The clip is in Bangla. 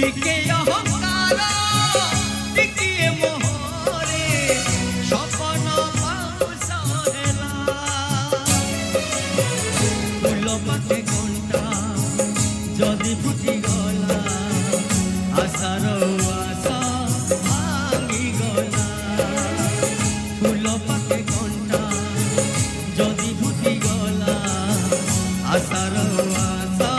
টিকে অহংকার টিকিয়ে মোহরে স্বপ্ন পাউস হেলা ফুল পাখে ঘণ্টা যদি ফুটি গলা আশার আশা ভাঙি গলা ফুল পাখে ঘণ্টা যদি ফুটি গলা আশার আশা